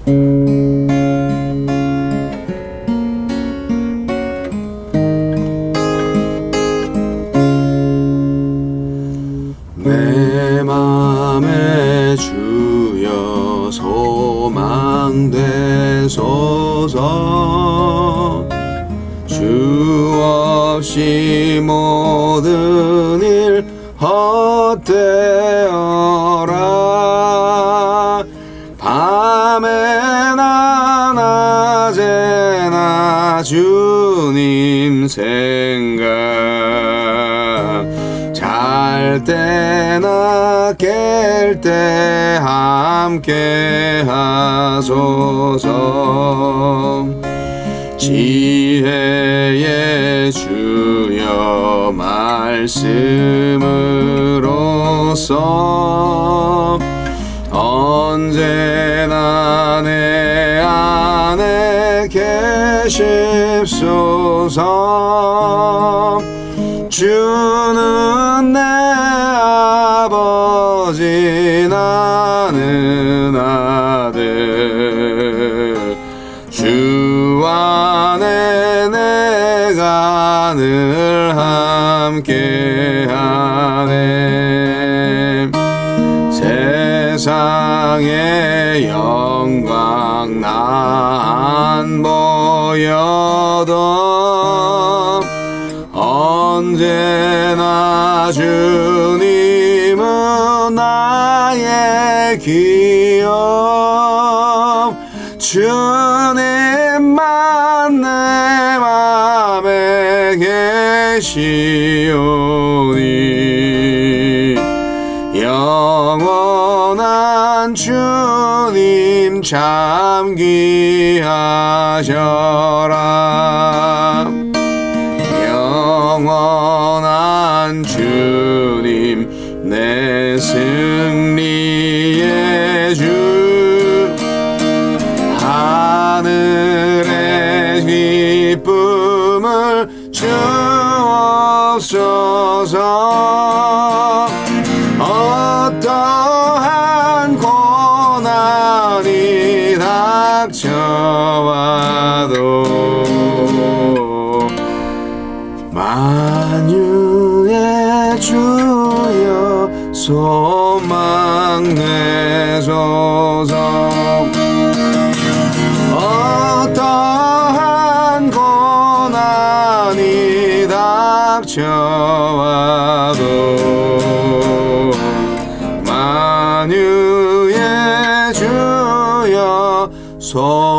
내 맘에 주여 소망되소서. 주 없이 모든 일 헛되어라. 밤에나 낮에나 주님 생각, 잘 때나 깰 때 함께 하소서. 지혜의 주여 말씀으로써 언제나 내 안에 계십소서. 주는 내 아버지 나는 아들. 주 안에 내가 늘 함께하네. 세상의 영광 난 보여도 언제나 주님은 나의 귀염. 주님만 내 맘에 계시오니 영원한 주님 참 귀하셔라. 영원한 주님 내 승리의 주. 하늘의 기쁨을 주옵소서. 어떠한 고난이 닥쳐와도 만유의 주여 소망되소서. 어떠한 고난이 닥쳐와도 만유의 주여 소망되소서.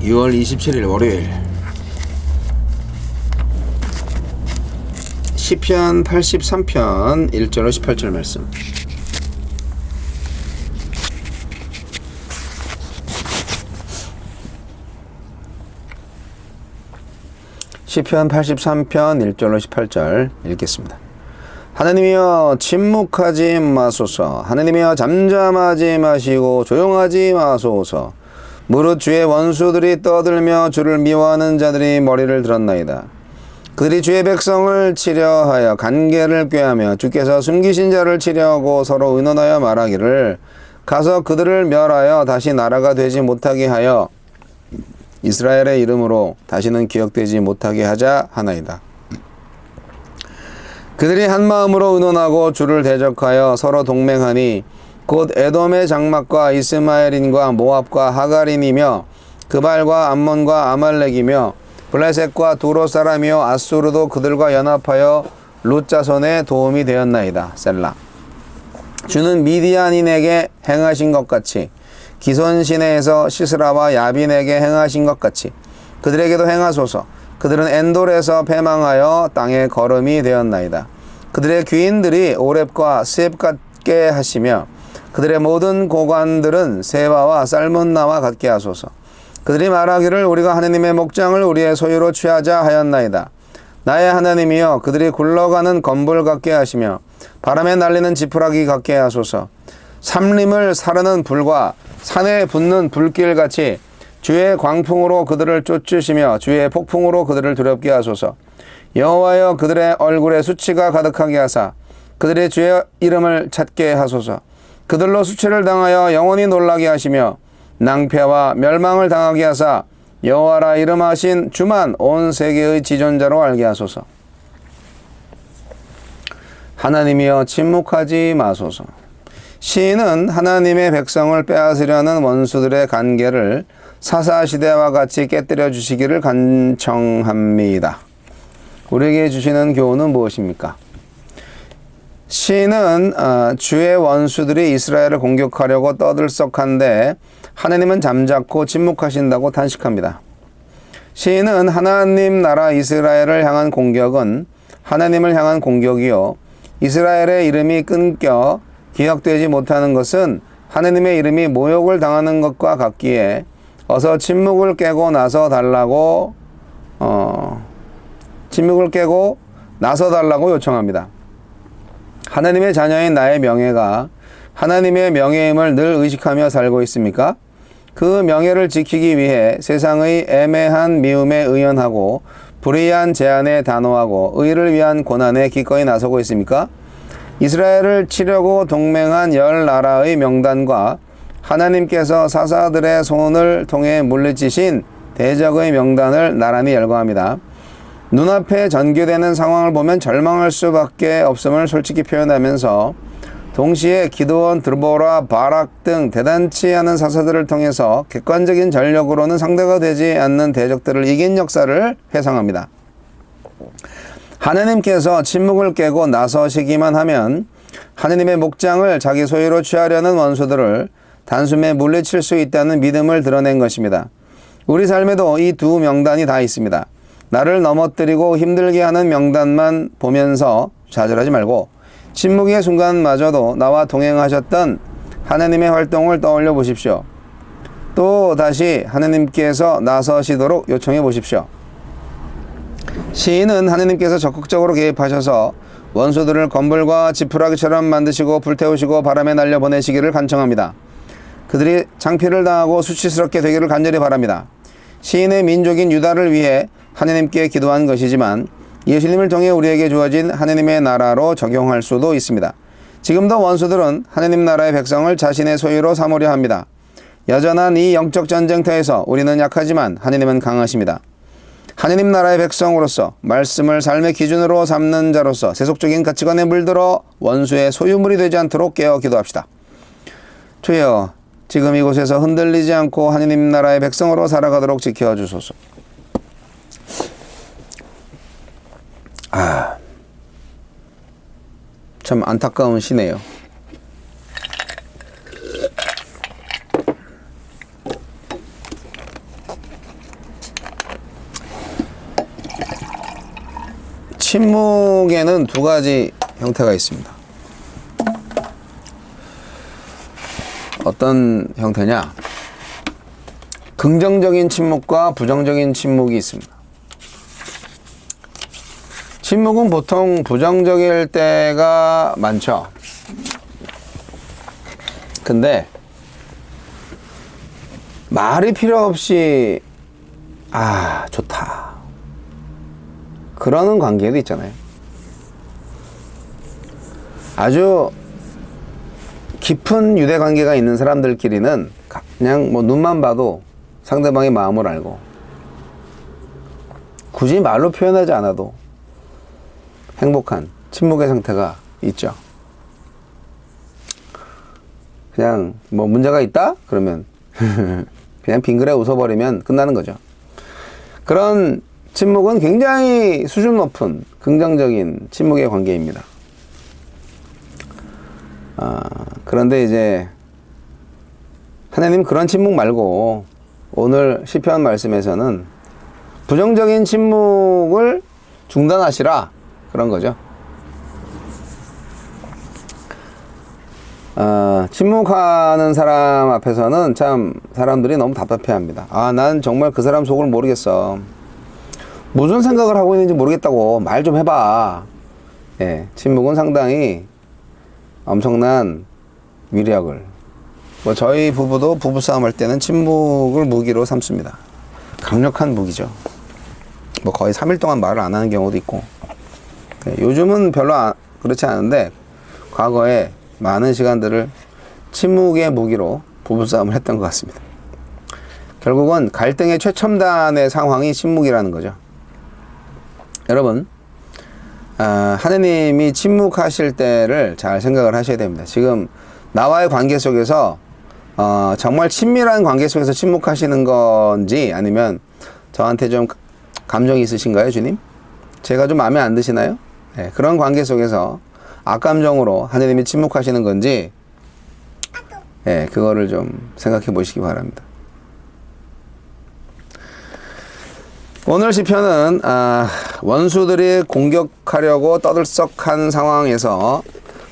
(6월 27일) 월요일 시편 83편 1절로 18절 말씀. 시편 83편 1절로 18절 읽겠습니다. 하느님이여 침묵하지 마소서. 하느님이여 잠잠하지 마시고 조용하지 마소서. 무릇 주의 원수들이 떠들며 주를 미워하는 자들이 머리를 들었나이다. 그들이 주의 백성을 치려하여 간계를 꾀하며 주께서 숨기신 자를 치려하고 서로 의논하여 말하기를 가서 그들을 멸하여 다시 나라가 되지 못하게 하여 이스라엘의 이름으로 다시는 기억되지 못하게 하자 하나이다. 그들이 한마음으로 의논하고 주를 대적하여 서로 동맹하니 곧 에돔의 장막과 이스마엘인과 모압과 하갈인이며 그발과 암몬과 아말렉이며 블레셋과 두로 사람이요 아수르도 그들과 연합하여 룻 자손의 도움이 되었나이다. 셀라. 주는 미디안인에게 행하신 것 같이 기손 시내에서 시스라와 야빈에게 행하신 것 같이 그들에게도 행하소서. 그들은 엔돌에서 패망하여 땅의 거름이 되었나이다. 그들의 귀인들이 오렙과 스앱 같게 하시며 그들의 모든 고관들은 세바와 삶은 나와 같게 하소서. 그들이 말하기를 우리가 하느님의 목장을 우리의 소유로 취하자 하였나이다. 나의 하나님이여 그들이 굴러가는 건불 같게 하시며 바람에 날리는 지푸라기 같게 하소서. 삼림을 사르는 불과 산에 붙는 불길같이 주의 광풍으로 그들을 쫓으시며 주의 폭풍으로 그들을 두렵게 하소서. 여호와여 그들의 얼굴에 수치가 가득하게 하사 그들의 주의 이름을 찾게 하소서. 그들로 수치를 당하여 영원히 놀라게 하시며 낭패와 멸망을 당하게 하사 여호와라 이름하신 주만 온 세계의 지존자로 알게 하소서. 하나님이여 침묵하지 마소서. 시인은 하나님의 백성을 빼앗으려는 원수들의 간계를 사사시대와 같이 깨뜨려 주시기를 간청합니다. 우리에게 주시는 교훈은 무엇입니까? 시인은 주의 원수들이 이스라엘을 공격하려고 떠들썩한데 하나님은 잠자코 침묵하신다고 탄식합니다. 시인은 하나님 나라 이스라엘을 향한 공격은 하나님을 향한 공격이요 이스라엘의 이름이 끊겨 기억되지 못하는 것은 하나님의 이름이 모욕을 당하는 것과 같기에 어서 침묵을 깨고 나서 달라고 요청합니다. 하나님의 자녀인 나의 명예가 하나님의 명예임을 늘 의식하며 살고 있습니까? 그 명예를 지키기 위해 세상의 애매한 미움에 의연하고 불의한 제안에 단호하고 의를 위한 고난에 기꺼이 나서고 있습니까? 이스라엘을 치려고 동맹한 10나라의 명단과 하나님께서 사사들의 손을 통해 물리치신 대적의 명단을 나란히 열거합니다. 눈앞에 전개되는 상황을 보면 절망할 수밖에 없음을 솔직히 표현하면서 동시에 기드온, 드보라, 바락 등 대단치 않은 사사들을 통해서 객관적인 전력으로는 상대가 되지 않는 대적들을 이긴 역사를 회상합니다. 하나님께서 침묵을 깨고 나서시기만 하면 하나님의 목장을 자기 소유로 취하려는 원수들을 단숨에 물리칠 수 있다는 믿음을 드러낸 것입니다. 우리 삶에도 이 두 명단이 다 있습니다. 나를 넘어뜨리고 힘들게 하는 명단만 보면서 좌절하지 말고 침묵의 순간마저도 나와 동행하셨던 하나님의 활동을 떠올려 보십시오. 또 다시 하나님께서 나서시도록 요청해 보십시오. 시인은 하나님께서 적극적으로 개입하셔서 원수들을 건불과 지푸라기처럼 만드시고 불태우시고 바람에 날려 보내시기를 간청합니다. 그들이 창피를 당하고 수치스럽게 되기를 간절히 바랍니다. 시인의 민족인 유다를 위해 하나님께 기도한 것이지만 예수님을 통해 우리에게 주어진 하나님의 나라로 적용할 수도 있습니다. 지금도 원수들은 하나님 나라의 백성을 자신의 소유로 삼으려 합니다. 여전한 이 영적 전쟁터에서 우리는 약하지만 하나님은 강하십니다. 하나님 나라의 백성으로서 말씀을 삶의 기준으로 삼는 자로서 세속적인 가치관에 물들어 원수의 소유물이 되지 않도록 깨어 기도합시다. 주여, 지금 이곳에서 흔들리지 않고 하나님 나라의 백성으로 살아가도록 지켜주소서. 참 안타까운 시네요. 침묵에는 두 가지 형태가 있습니다. 어떤 형태냐? 긍정적인 침묵과 부정적인 침묵이 있습니다. 침묵은 보통 부정적일 때가 많죠. 근데 말이 필요 없이 좋다 그러는 관계도 있잖아요. 아주 깊은 유대관계가 있는 사람들끼리는 그냥 눈만 봐도 상대방의 마음을 알고 굳이 말로 표현하지 않아도 행복한 침묵의 상태가 있죠. 그냥 문제가 있다? 그러면 그냥 빙그레 웃어버리면 끝나는 거죠. 그런 침묵은 굉장히 수준 높은 긍정적인 침묵의 관계입니다. 그런데 이제 하나님 그런 침묵 말고 오늘 시편 말씀에서는 부정적인 침묵을 중단하시라 그런 거죠. 침묵하는 사람 앞에서는 참 사람들이 너무 답답해합니다. 난 정말 그 사람 속을 모르겠어. 무슨 생각을 하고 있는지 모르겠다고 말 좀 해봐. 예, 침묵은 상당히 엄청난 위력을. 뭐 저희 부부도 부부싸움 할 때는 침묵을 무기로 삼습니다. 강력한 무기죠. 뭐 거의 3일 동안 말을 안 하는 경우도 있고. 예, 요즘은 별로 그렇지 않은데 과거에 많은 시간들을 침묵의 무기로 부부싸움을 했던 것 같습니다. 결국은 갈등의 최첨단의 상황이 침묵이라는 거죠. 여러분, 하느님이 침묵하실 때를 잘 생각을 하셔야 됩니다. 지금 나와의 관계 속에서 정말 친밀한 관계 속에서 침묵하시는 건지, 아니면 저한테 좀 감정이 있으신가요, 주님? 제가 좀 마음에 안 드시나요? 네, 그런 관계 속에서 악감정으로 하느님이 침묵하시는 건지, 네, 그거를 좀 생각해 보시기 바랍니다. 오늘 시편은 원수들이 공격하려고 떠들썩한 상황에서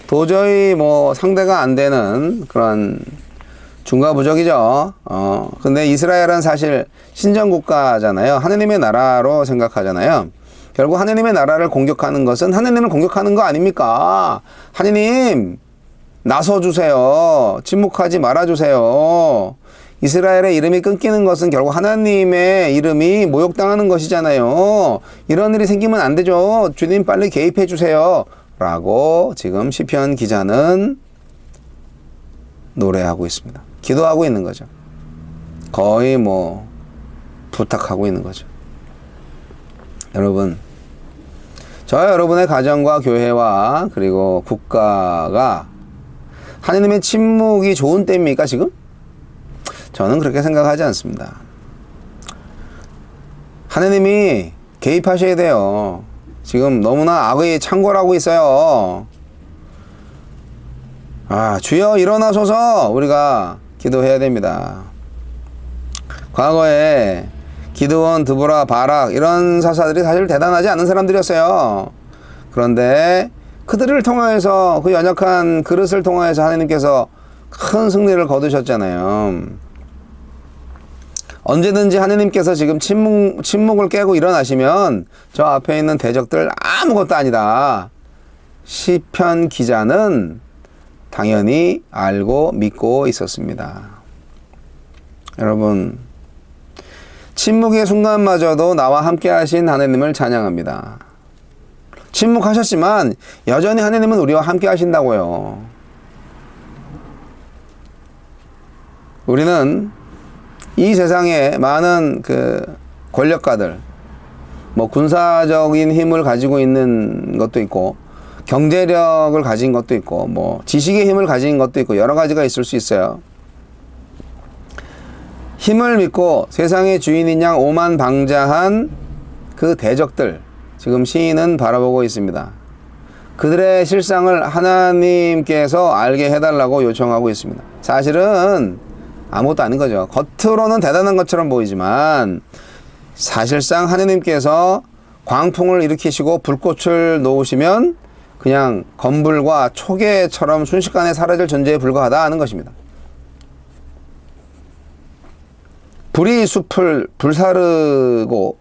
도저히 뭐 상대가 안 되는 그런 중과부적이죠. 근데 이스라엘은 사실 신정국가잖아요. 하느님의 나라로 생각하잖아요. 결국 하느님의 나라를 공격하는 것은 하느님을 공격하는 거 아닙니까? 하느님 나서주세요. 침묵하지 말아주세요. 이스라엘의 이름이 끊기는 것은 결국 하나님의 이름이 모욕당하는 것이잖아요. 이런 일이 생기면 안 되죠. 주님 빨리 개입해 주세요. 라고 지금 시편 기자는 노래하고 있습니다. 기도하고 있는 거죠. 거의 뭐 부탁하고 있는 거죠. 여러분, 저와 여러분의 가정과 교회와 그리고 국가가 하나님의 침묵이 좋은 때입니까 지금? 저는 그렇게 생각하지 않습니다. 하느님이 개입하셔야 돼요. 지금 너무나 악의 창궐하고 있어요. 주여 일어나소서 우리가 기도해야 됩니다. 과거에 기드온, 드보라, 바락 이런 사사들이 사실 대단하지 않은 사람들이었어요. 그런데 그들을 통하여서, 그 연약한 그릇을 통하여서 하나님께서 큰 승리를 거두셨잖아요. 언제든지 하느님께서 지금 침묵을 깨고 일어나시면 저 앞에 있는 대적들 아무것도 아니다. 시편 기자는 당연히 알고 믿고 있었습니다. 여러분, 침묵의 순간마저도 나와 함께 하신 하느님을 찬양합니다. 침묵하셨지만 여전히 하느님은 우리와 함께 하신다고요. 우리는 이 세상에 많은 그 권력가들, 뭐 군사적인 힘을 가지고 있는 것도 있고, 경제력을 가진 것도 있고, 뭐 지식의 힘을 가진 것도 있고, 여러 가지가 있을 수 있어요. 힘을 믿고 세상의 주인인 양 오만방자한 그 대적들, 지금 시인은 바라보고 있습니다. 그들의 실상을 하나님께서 알게 해달라고 요청하고 있습니다. 사실은 아무것도 아닌 거죠. 겉으로는 대단한 것처럼 보이지만 사실상 하느님께서 광풍을 일으키시고 불꽃을 놓으시면 그냥 건불과 초계처럼 순식간에 사라질 존재에 불과하다 하는 것입니다. 불이 숲을 불사르고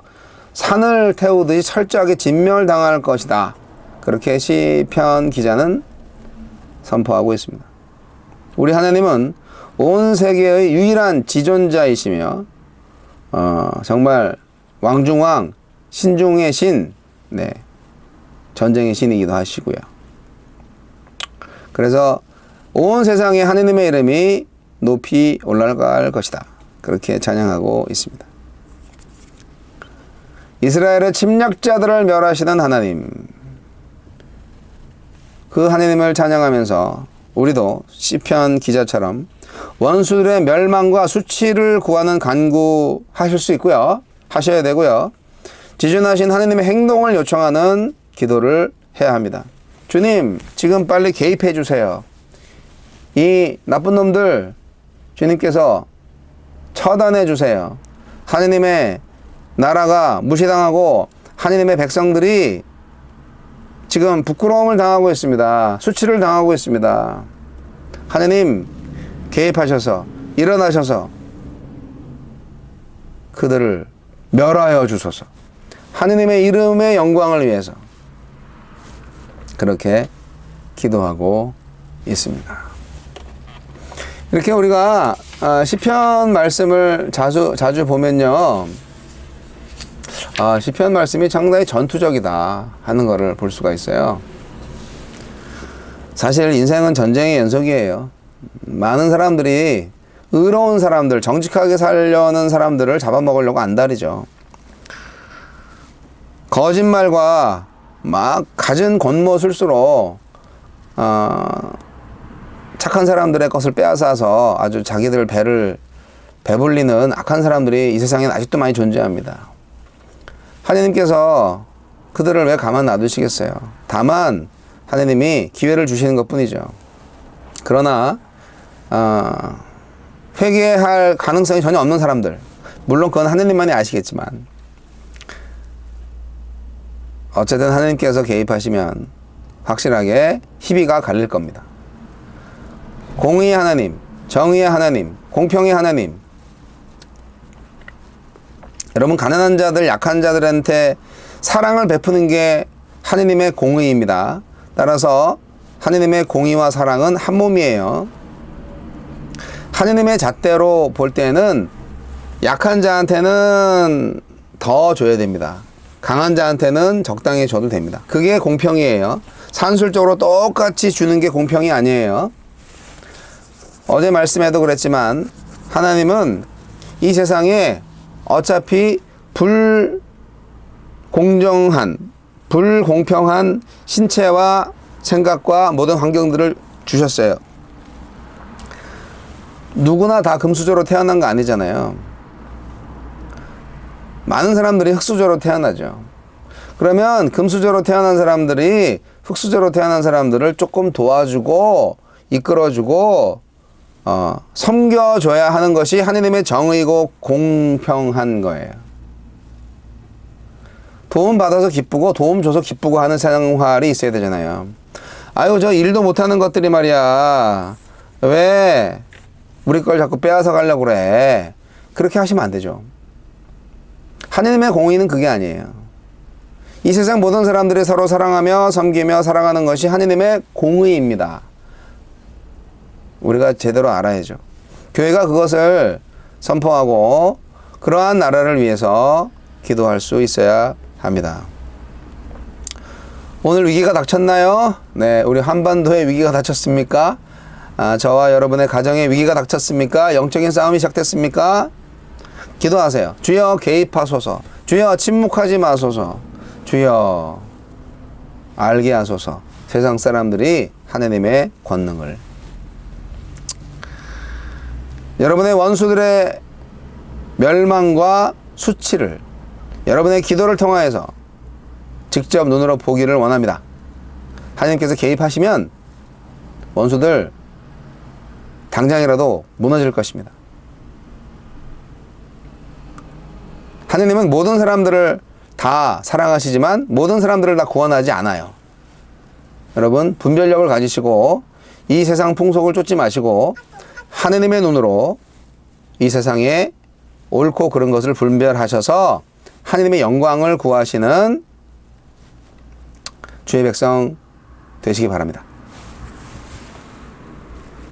산을 태우듯이 철저하게 진멸당할 것이다. 그렇게 시편 기자는 선포하고 있습니다. 우리 하나님은 온 세계의 유일한 지존자이시며 정말 왕중왕, 신중의 신, 네, 전쟁의 신이기도 하시고요. 그래서 온 세상에 하느님의 이름이 높이 올라갈 것이다. 그렇게 찬양하고 있습니다. 이스라엘의 침략자들을 멸하시는 하나님, 그 하나님을 찬양하면서 우리도 시편 기자처럼 원수들의 멸망과 수치를 구하는 간구하실 수 있고요. 하셔야 되고요. 지존하신 하나님의 행동을 요청하는 기도를 해야 합니다. 주님, 지금 빨리 개입해 주세요. 이 나쁜 놈들 주님께서 처단해 주세요. 하나님의 나라가 무시당하고 하나님의 백성들이 지금 부끄러움을 당하고 있습니다. 수치를 당하고 있습니다. 하나님 개입하셔서 일어나셔서 그들을 멸하여 주소서. 하느님의 이름의 영광을 위해서 그렇게 기도하고 있습니다. 이렇게 우리가 시편 말씀을 자주 보면요, 시편 말씀이 상당히 전투적이다 하는 것을 볼 수가 있어요. 사실 인생은 전쟁의 연속이에요. 많은 사람들이 의로운 사람들, 정직하게 살려는 사람들을 잡아먹으려고 안달이죠. 거짓말과 막 갖은 곤모술수로 착한 사람들의 것을 빼앗아서 아주 자기들 배불리는 악한 사람들이 이 세상엔 아직도 많이 존재합니다. 하느님께서 그들을 왜 가만 놔두시겠어요? 다만 하느님이 기회를 주시는 것뿐이죠. 그러나 회개할 가능성이 전혀 없는 사람들, 물론 그건 하느님만이 아시겠지만 어쨌든 하느님께서 개입하시면 확실하게 희비가 갈릴 겁니다. 공의의 하나님, 정의의 하나님, 공평의 하나님. 여러분, 가난한 자들, 약한 자들한테 사랑을 베푸는 게 하느님의 공의입니다. 따라서 하느님의 공의와 사랑은 한 몸이에요. 하느님의 잣대로 볼 때는 약한 자한테는 더 줘야 됩니다. 강한 자한테는 적당히 줘도 됩니다. 그게 공평이에요. 산술적으로 똑같이 주는 게 공평이 아니에요. 어제 말씀에도 그랬지만 하나님은 이 세상에 어차피 불공정한, 불공평한 신체와 생각과 모든 환경들을 주셨어요. 누구나 다 금수저로 태어난 거 아니잖아요. 많은 사람들이 흙수저로 태어나죠. 그러면 금수저로 태어난 사람들이 흙수저로 태어난 사람들을 조금 도와주고 이끌어주고 섬겨줘야 하는 것이 하느님의 정의고 공평한 거예요. 도움 받아서 기쁘고 도움 줘서 기쁘고 하는 생활이 있어야 되잖아요. 아유, 저 일도 못하는 것들이 말이야, 왜 우리 걸 자꾸 빼앗아 가려고 그래. 그렇게 하시면 안 되죠. 하느님의 공의는 그게 아니에요. 이 세상 모든 사람들이 서로 사랑하며 섬기며 살아가는 것이 하느님의 공의입니다. 우리가 제대로 알아야죠. 교회가 그것을 선포하고 그러한 나라를 위해서 기도할 수 있어야 합니다. 오늘 위기가 닥쳤나요? 네, 우리 한반도에 위기가 닥쳤습니까? 저와 여러분의 가정에 위기가 닥쳤습니까? 영적인 싸움이 시작됐습니까? 기도하세요. 주여 개입하소서. 주여 침묵하지 마소서. 주여 알게 하소서. 세상 사람들이 하느님의 권능을. 여러분의 원수들의 멸망과 수치를 여러분의 기도를 통하여서 직접 눈으로 보기를 원합니다. 하나님께서 개입하시면 원수들 당장이라도 무너질 것입니다. 하느님은 모든 사람들을 다 사랑하시지만 모든 사람들을 다 구원하지 않아요. 여러분, 분별력을 가지시고 이 세상 풍속을 쫓지 마시고 하느님의 눈으로 이 세상에 옳고 그른 것을 분별하셔서 하느님의 영광을 구하시는 주의 백성 되시기 바랍니다.